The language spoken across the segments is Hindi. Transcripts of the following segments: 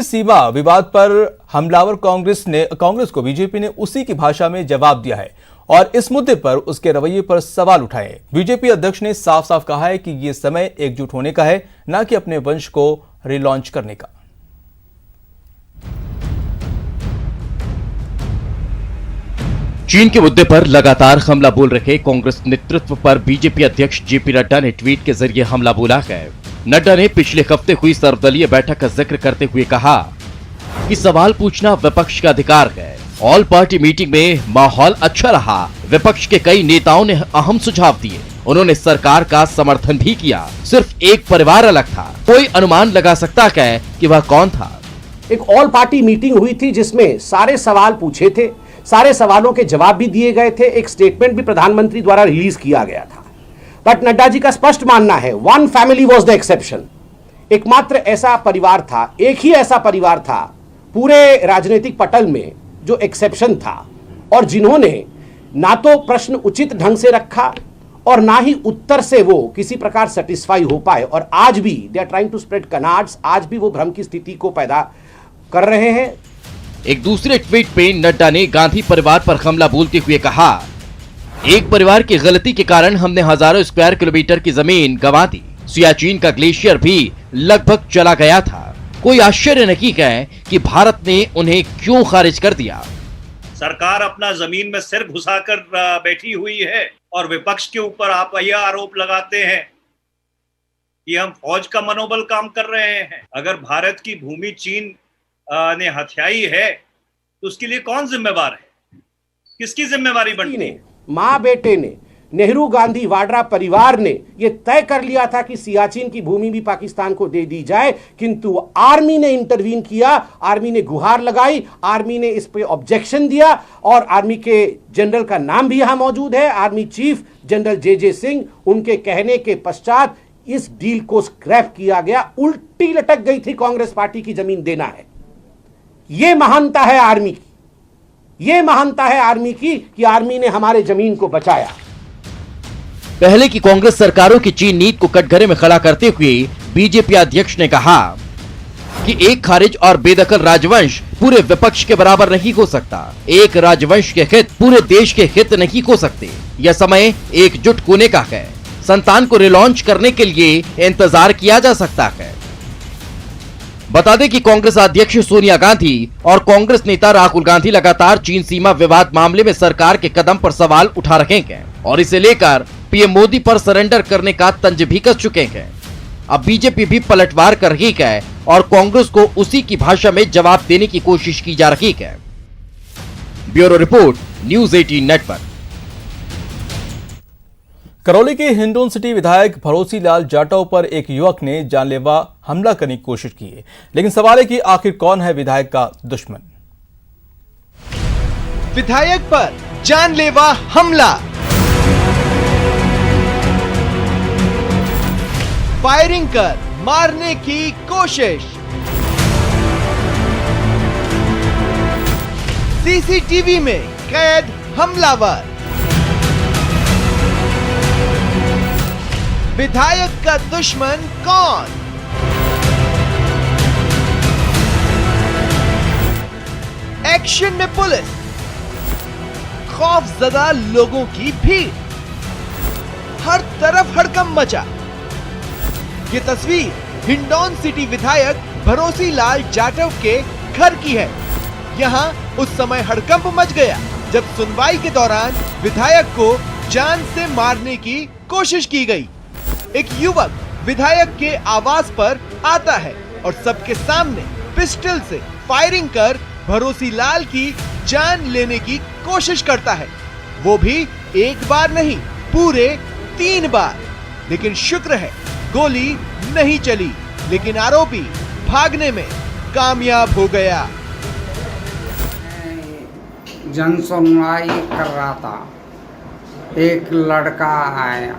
सीमा विवाद पर हमलावर कांग्रेस को बीजेपी ने उसी की भाषा में जवाब दिया है और इस मुद्दे पर उसके रवैये पर सवाल उठाए। बीजेपी अध्यक्ष ने साफ साफ कहा है कि ये समय एकजुट होने का है, न कि अपने वंश को रिलॉन्च करने का। चीन के मुद्दे पर लगातार हमला बोल रहे कांग्रेस नेतृत्व पर बीजेपी अध्यक्ष जेपी नड्डा ने ट्वीट के जरिए हमला बोला है। नड्डा ने पिछले हफ्ते हुई सर्वदलीय बैठक का जिक्र करते हुए कहा कि सवाल पूछना विपक्ष का अधिकार है। ऑल पार्टी मीटिंग में माहौल अच्छा रहा। विपक्ष के कई नेताओं ने अहम सुझाव दिए। उन्होंने सरकार का समर्थन भी किया। सिर्फ एक परिवार अलग था। कोई अनुमान लगा सकता है कि वह कौन था। एक ऑल पार्टी मीटिंग हुई थी जिसमें सारे सवाल पूछे थे, सारे सवालों के जवाब भी दिए गए थे। एक स्टेटमेंट भी प्रधानमंत्री द्वारा रिलीज किया गया था। बट नड्डा जी का स्पष्ट मानना है, one family was the exception. एकमात्र ऐसा परिवार था, एक ही ऐसा परिवार था पूरे राजनीतिक पटल में जो एक्सेप्शन था और जिन्होंने ना तो प्रश्न उचित ढंग से रखा और ना ही उत्तर से वो किसी प्रकार सेटिस्फाई हो पाए। और आज भी they are trying to spread canards, आज भी वो भ्रम की स्थिति को पैदा कर रहे हैं। एक दूसरे ट्वीट पे नड्डा ने गांधी परिवार पर हमला बोलते हुए कहा, एक परिवार की गलती के कारण हमने हजारों स्क्वायर किलोमीटर की जमीन गंवा दी। सियाचिन का ग्लेशियर भी लगभग चला गया था। कोई आश्चर्य नहीं है कि भारत ने उन्हें क्यों खारिज कर दिया। सरकार अपना जमीन में सिर घुसाकर बैठी हुई है और विपक्ष के ऊपर आप यह आरोप लगाते हैं कि हम फौज का मनोबल काम कर रहे हैं। अगर भारत की भूमि चीन ने हथियाई है तो उसके लिए कौन जिम्मेवार है? किसकी जिम्मेवारी बनती है? माँ बेटे ने, नेहरू गांधी वाड्रा परिवार ने यह तय कर लिया था कि सियाचिन की भूमि भी पाकिस्तान को दे दी जाए, किंतु आर्मी ने इंटरवीन किया, आर्मी ने गुहार लगाई, आर्मी ने इस पे ऑब्जेक्शन दिया और आर्मी के जनरल का नाम भी यहां मौजूद है, आर्मी चीफ जनरल जे सिंह। उनके कहने के पश्चात इस डील को स्क्रैप किया गया। उल्टी लटक गई थी कांग्रेस पार्टी की जमीन देना है। यह महानता है आर्मी की, यह महानता है आर्मी की कि आर्मी ने हमारे जमीन को बचाया। पहले की कांग्रेस सरकारों की चीन नीति को कटघरे में खड़ा करते हुए बीजेपी अध्यक्ष ने कहा कि एक खारिज और बेदखल राजवंश पूरे विपक्ष के बराबर नहीं हो सकता। एक राजवंश के हित पूरे देश के हित नहीं हो सकते। यह समय एकजुट होने का है। संतान को रिलॉन्च करने के लिए इंतजार किया जा सकता है। बता दें कि कांग्रेस अध्यक्ष सोनिया गांधी और कांग्रेस नेता राहुल गांधी लगातार चीन सीमा विवाद मामले में सरकार के कदम पर सवाल उठा रहे हैं और इसे लेकर पीएम मोदी पर सरेंडर करने का तंज भी कस चुके हैं। अब बीजेपी भी पलटवार कर रही है और कांग्रेस को उसी की भाषा में जवाब देने की कोशिश की जा रही है। Bureau report, news 18 network. Karauli के हिंडौन सिटी विधायक भरोसी लाल जाटव पर एक युवक ने जानलेवा हमला करने की कोशिश की है, लेकिन सवाल है कि आखिर कौन है विधायक का दुश्मन। विधायक पर जानलेवा हमला, फायरिंग कर मारने की कोशिश। सीसीटीवी में कैद हमलावर। विधायक का दुश्मन कौन? एक्शन में पुलिस, खौफजदा लोगों की भीड़, हर तरफ हड़कंप मचा। ये तस्वीर हिंडौन सिटी विधायक भरोसी लाल जाटव के घर की है। यहाँ उस समय हड़कंप मच गया जब सुनवाई के दौरान विधायक को जान से मारने की कोशिश की गई। एक युवक विधायक के आवास पर आता है और सबके सामने पिस्टल से फायरिंग कर भरोसी लाल की जान लेने की कोशिश करता है। वो भी एक बार नहीं, पूरे 3 बार। लेकिन शुक्र है गोली नहीं चली, लेकिन आरोपी भागने में कामयाब हो गया। जन सुनवाई कर रहा था, एक लड़का आया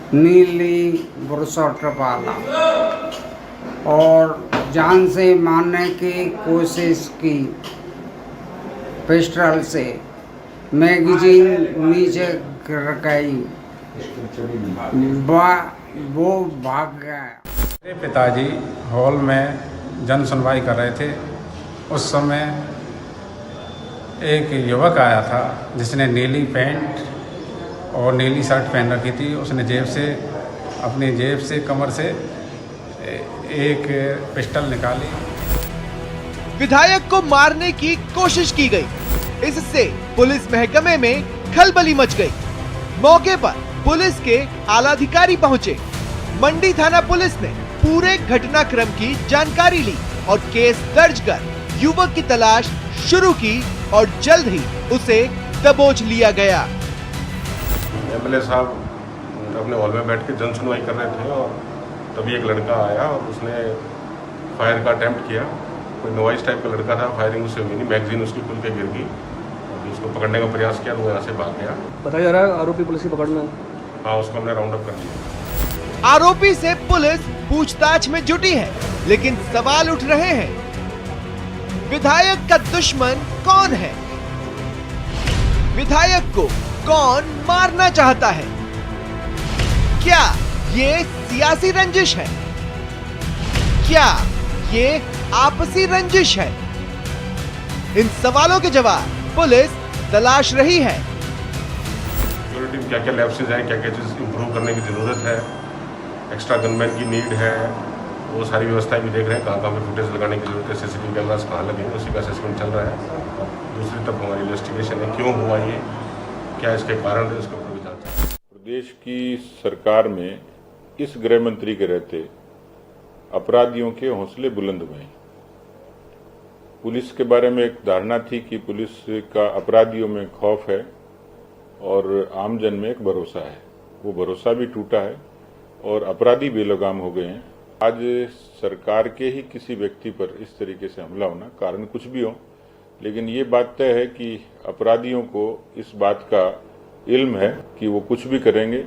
नीली बुरशट वाला और जान से मारने की कोशिश की। पिस्टल से मैगजीन नीचे गिर गई, वो भाग गया। मेरे पिताजी हॉल में जन सुनवाई कर रहे थे, उस समय एक युवक आया था जिसने नीली पैंट और नीली शर्ट पहन रखी थी। उसने अपनी जेब से कमर से एक पिस्टल निकाली। विधायक को मारने की कोशिश की गई। इससे पुलिस महकमे में खलबली मच गई। मौके पर पुलिस के आलाधिकारी पहुंचे। मंडी थाना पुलिस ने पूरे घटनाक्रम की जानकारी ली और केस दर्ज कर युवक की तलाश शुरू की और जल्द ही उसे दबोच लिया गया। एमएलए साहब अपने हॉल में बैठ के जन सुनवाई कर रहे थे और तभी एक लड़का आया और उसने फायर का अटेम्प्ट किया। कोई नॉइस टाइप का लड़का था, फायरिंग उससे हुई नहीं, मैगजीन उसकी खुल के गिर गई। उसको पकड़ने का प्रयास किया तो वो यहाँ से भाग गया। बताया जा रहा है आरोपी पुलिस की पकड़ में। हाँ, उसको हमने राउंड अप कर लिया। आरोपी से पुलिस पूछताछ में जुटी है, लेकिन सवाल उठ रहे हैं, विधायक का दुश्मन कौन है? विधायक को कौन मारना चाहता है? क्या ये सियासी रंजिश है? क्या ये आपसी रंजिश है? इन सवालों के जवाब पुलिस तलाश रही है। सिक्योरिटी में क्या क्या लैप्सेस हैं, क्या क्या चीज़ इंप्रूव करने की ज़रूरत है, एक्स्ट्रा गनमैन की नीड है, वो सारी व्यवस्थाएं भी देख रहे हैं। कहाँ पे फुटेज लगाने की जरूरत है, सीसीटीवी कैमरास कहाँ लगेंगे, उसी का असेसमेंट चल रहा है। दूसरी तरफ हमारी इन्वेस्टिगेशन है, क्यों हुआ ये, क्या इसके कारण है, इसके ऊपर भी जांच। प्रदेश की सरकार में इस गृह मंत्री के रहते अपराधियों के हौसले बुलंद हुए। पुलिस के बारे में एक धारणा थी कि पुलिस का अपराधियों में खौफ है और आमजन में एक भरोसा है। वो भरोसा भी टूटा है और अपराधी बेलगाम हो गए हैं। आज सरकार के ही किसी व्यक्ति पर इस तरीके से हमला होना, कारण कुछ भी हो, लेकिन ये बात तय है कि अपराधियों को इस बात का इल्म है कि वो कुछ भी करेंगे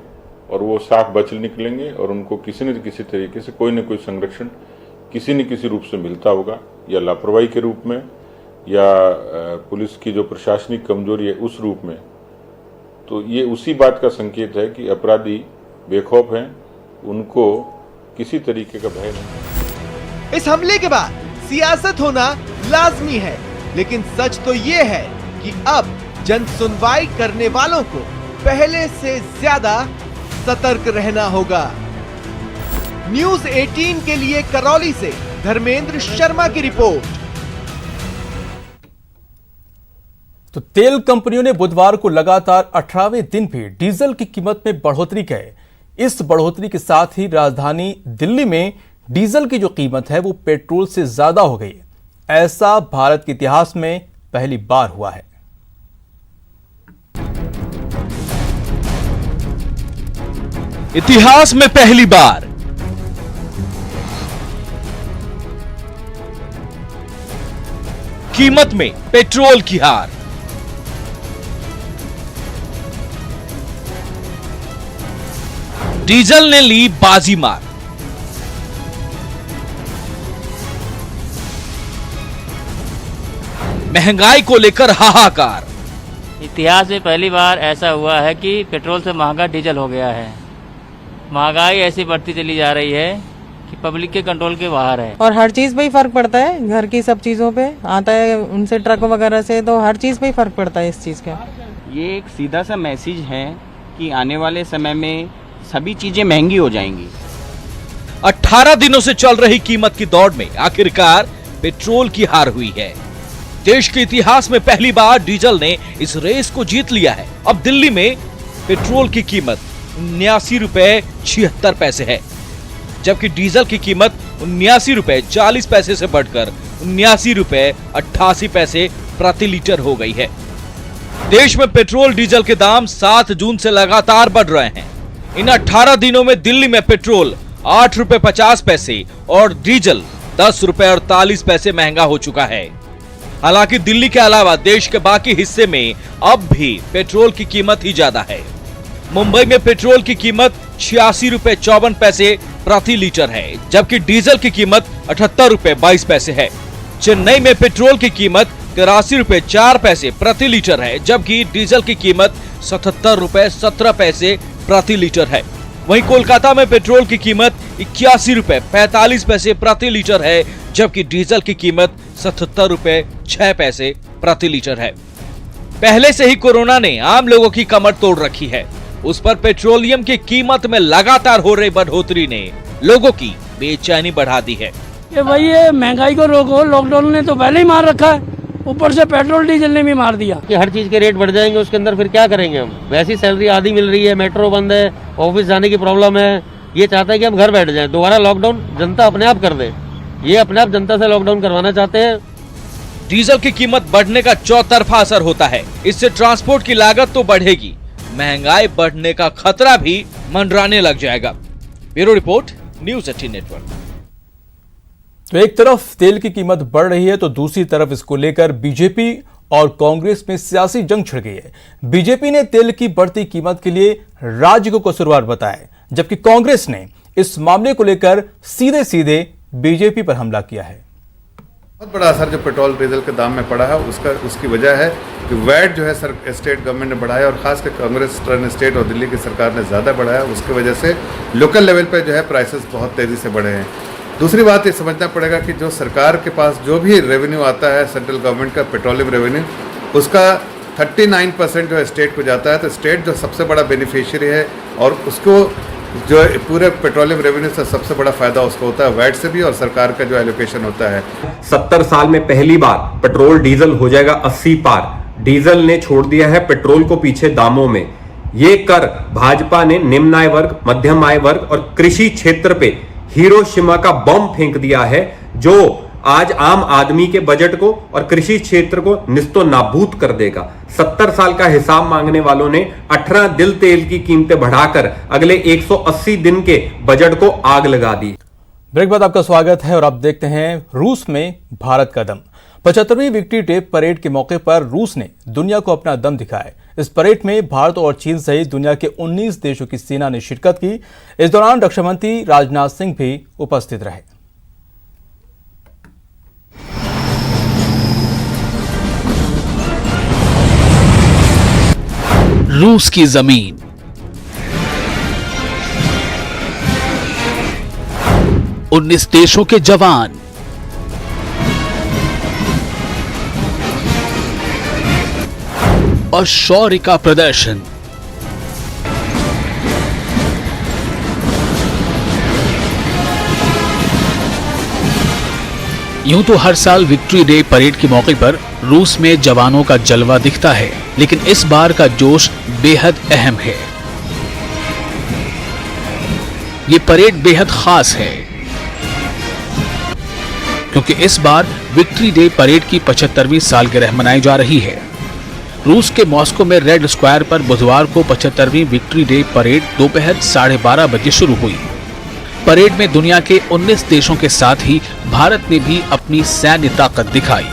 और वो साफ बच निकलेंगे और उनको किसी न किसी तरीके से कोई न कोई संरक्षण किसी न किसी रूप से मिलता होगा, या लापरवाही के रूप में या पुलिस की जो प्रशासनिक कमजोरी है उस रूप में। तो ये उसी बात का संकेत है कि अपराधी बेखौफ हैं, उनको किसी तरीके का भय नहीं। इस हमले के बाद सियासत होना लाजमी है, लेकिन सच तो ये है कि अब जन सुनवाई करने वालों को पहले से ज्यादा सतर्क रहना होगा। न्यूज़ 18 के लिए करौली से धर्मेंद्र शर्मा की रिपोर्ट। तो तेल कंपनियों ने बुधवार को लगातार 18वें दिन भी डीजल की कीमत में बढ़ोतरी की है। इस बढ़ोतरी के साथ ही राजधानी दिल्ली में डीजल की जो कीमत है वो पेट्रोल से ज्यादा हो गई है। ऐसा भारत के इतिहास में पहली बार हुआ है। इतिहास में पहली बार कीमत में पेट्रोल की हार। डीजल ने ली बाजी मार। महंगाई को लेकर हाहाकार। इतिहास में पहली बार ऐसा हुआ है कि पेट्रोल से महंगा डीजल हो गया है। महंगाई ऐसी बढ़ती चली जा रही है कि पब्लिक के कंट्रोल के बाहर है। और हर चीज पे ही फर्क पड़ता है, घर की सब चीजों पे आता है, उनसे ट्रक वगैरह से, तो हर चीज पे ही फर्क पड़ता है इस चीज का। ये एक सीधा सा मैसेज है कि आने वाले समय में सभी चीजें महंगी हो जाएंगी। 18 दिनों से चल रही कीमत की दौड़ में आखिरकार पेट्रोल की हार हुई है। देश के इतिहास में पहली बार डीजल ने इस रेस को जीत लिया है। अब दिल्ली में पेट्रोल की कीमत 79 रुपए 76 पैसे है, जबकि डीजल की कीमत 79 रुपए 40 पैसे से बढ़कर 79 रुपए 88 पैसे प्रति लीटर हो गई है। देश में पेट्रोल डीजल के दाम 7 जून से लगातार बढ़ रहे हैं। इन 18 दिनों में दिल्ली में पेट्रोल 8 रुपए 50 पैसे और डीजल 10 रुपए 48 पैसे महंगा हो चुका है। हालांकि दिल्ली के अलावा देश के बाकी हिस्से में अब भी पेट्रोल की कीमत ही ज्यादा है। मुंबई में पेट्रोल की कीमत 86 रुपए 54 पैसे प्रति लीटर है, जबकि डीजल की कीमत 78 रुपए 22 पैसे है। चेन्नई में पेट्रोल की कीमत 83 रुपए 4 पैसे प्रति लीटर है, जबकि डीजल की कीमत 77 रुपए 17 पैसे प्रति लीटर है। वहीं कोलकाता में पेट्रोल की कीमत 81 रुपए 45 पैसे प्रति लीटर है, जबकि डीजल की कीमत 77 रुपए 6 पैसे प्रति लीटर है। पहले से ही कोरोना ने आम लोगों की कमर तोड़ रखी है। उस पर पेट्रोलियम की कीमत में लगातार हो रही बढ़ोतरी ने लोगों की बेचैनी बढ़ा दी है। ये भाई ये महंगाई को रोको, लॉकडाउन ने तो पहले ही मार रखा है, ऊपर से पेट्रोल डीजल ने भी मार दिया कि हर चीज के रेट बढ़ जाएंगे, उसके अंदर फिर क्या करेंगे हम। वैसी सैलरी आधी मिल रही है, मेट्रो बंद है, ऑफिस जाने की प्रॉब्लम है। ये चाहता है कि हम घर बैठ जाएं, दोबारा लॉकडाउन जनता अपने आप कर दे। ये अपने आप जनता से लॉकडाउन करवाना चाहते हैं। डीजल की कीमत बढ़ने का चौतरफा असर होता है। इससे ट्रांसपोर्ट की लागत तो बढ़ेगी, महंगाई बढ़ने का खतरा भी मंडराने लग जाएगा। Bureau report, news 18 network. तो एक तरफ तेल की कीमत बढ़ रही है तो दूसरी तरफ इसको लेकर बीजेपी और कांग्रेस में सियासी जंग छिड़ गई है। बीजेपी ने तेल की बढ़ती कीमत के लिए राज्य को कसूरवार बताया, जबकि कांग्रेस ने इस मामले को लेकर सीधे सीधे बीजेपी पर हमला किया है। बहुत बड़ा असर जो पेट्रोल डीजल के दाम में पड़ा है उसकी वजह है कि वैट जो है स्टेट गवर्नमेंट ने बढ़ाया और खासकर कांग्रेस स्टेट और दिल्ली की सरकार ने ज़्यादा बढ़ाया। उसकी वजह से लोकल लेवल पे जो है प्राइसेस बहुत तेज़ी से बढ़े हैं। दूसरी बात ये समझना पड़ेगा कि जो सरकार के पास जो भी रेवेन्यू आता है सेंट्रल गवर्नमेंट का पेट्रोलियम रेवेन्यू, उसका 39% जो है स्टेट को जाता है। तो स्टेट जो सबसे बड़ा बेनिफिशियरी है और उसको जो पूरे पेट्रोलियम रेवेन्यू से सबसे बड़ा फायदा उसको होता है वैट से भी, और सरकार का जो एलोकेशन होता है। 70 साल में पहली बार पेट्रोल डीजल हो जाएगा 80 पार। डीजल ने छोड़ दिया है पेट्रोल को पीछे दामों में। ये कर भाजपा ने निम्न आय वर्ग, मध्यम आय वर्ग और कृषि क्षेत्र पे हिरोशिमा का बम फेंक दिया है, जो आज आम आदमी के बजट को और कृषि क्षेत्र को निस्तो नाबूद कर देगा। 70 साल का हिसाब मांगने वालों ने 18 दिल तेल की कीमतें बढ़ाकर अगले 180 दिन के बजट को आग लगा दी। ब्रेक बाद आपका स्वागत है और आप देखते हैं रूस में भारत का दम। 75वीं विक्ट्री डे परेड के मौके पर रूस ने दुनिया को अपना दम दिखाया। इस परेड में भारत और चीन सहित दुनिया के 19 देशों की सेना ने शिरकत की। इस दौरान रक्षा मंत्री राजनाथ सिंह भी उपस्थित रहे। रूस की जमीन, उन्नीस देशों के जवान, और शौर्य का प्रदर्शन। यूं तो हर साल विक्ट्री डे परेड के मौके पर रूस में जवानों का जलवा दिखता है, लेकिन इस बार का जोश बेहद अहम है। ये परेड बेहद खास है क्योंकि इस बार विक्ट्री डे परेड की 75वीं सालगिरह मनाई जा रही है। रूस के मॉस्को में रेड स्क्वायर पर बुधवार को 75वीं विक्ट्री डे परेड दोपहर 12:30 बजे शुरू हुई। परेड में दुनिया के 19 देशों के साथ ही भारत ने भी अपनी सैन्य ताकत दिखाई।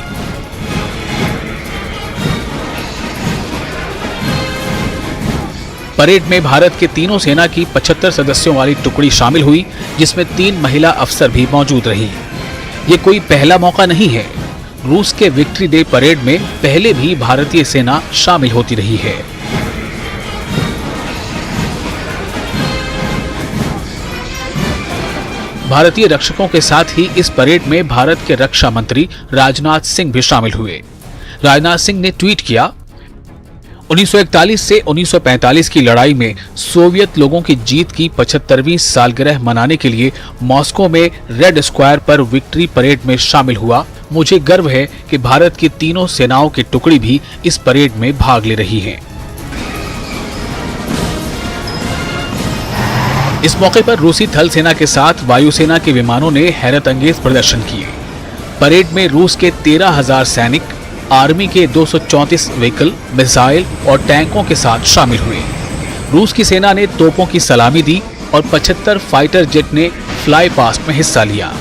परेड में भारत के तीनों सेना की 75 सदस्यों वाली टुकड़ी शामिल हुई, जिसमें 3 महिला अफसर भी मौजूद रही। ये कोई पहला मौका नहीं है। रूस के विक्ट्री डे परेड में पहले भी भारतीय सेना शामिल होती रही है। भारतीय रक्षकों के साथ ही इस परेड में भारत के रक्षा मंत्री राजनाथ सिंह भी शामिल हुए। राजनाथ सिंह ने ट्वीट किया, 1941 से 1945 की लड़ाई में सोवियत लोगों की जीत की 75वीं सालगिरह मनाने के लिए मॉस्को में रेड स्क्वायर पर विक्ट्री परेड में शामिल हुआ। मुझे गर्व है कि भारत की तीनों सेनाओं की टुकड़ी भी इस परेड में भाग ले रही है। इस मौके पर रूसी थल सेना के साथ वायुसेना के विमानों ने हैरत अंगेज प्रदर्शन किए। परेड में रूस के 13,000 सैनिक, आर्मी के 234 व्हीकल, मिसाइल और टैंकों के साथ शामिल हुए। रूस की सेना ने तोपों की सलामी दी और 75 फाइटर जेट ने फ्लाई पास्ट में हिस्सा लिया।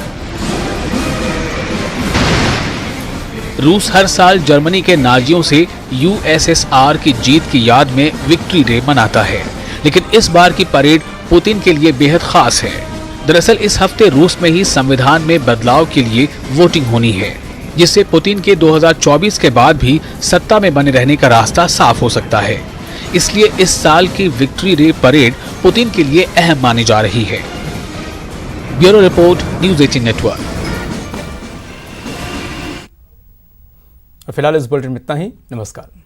रूस हर साल जर्मनी के नाजियों से यूएसएसआर की जीत की याद में विक्ट्री डे मनाता है, लेकिन इस बार की परेड पुतिन के लिए बेहद खास है। दरअसल इस हफ्ते रूस में ही संविधान में बदलाव के लिए वोटिंग होनी है, जिससे पुतिन के 2024 के बाद भी सत्ता में बने रहने का रास्ता साफ हो सकता है। इसलिए इस साल की विक्ट्री डे परेड पुतिन के लिए अहम मानी जा रही है। Bureau report, news 18 network. फिलहाल इस बुलेटिन में इतना ही। नमस्कार।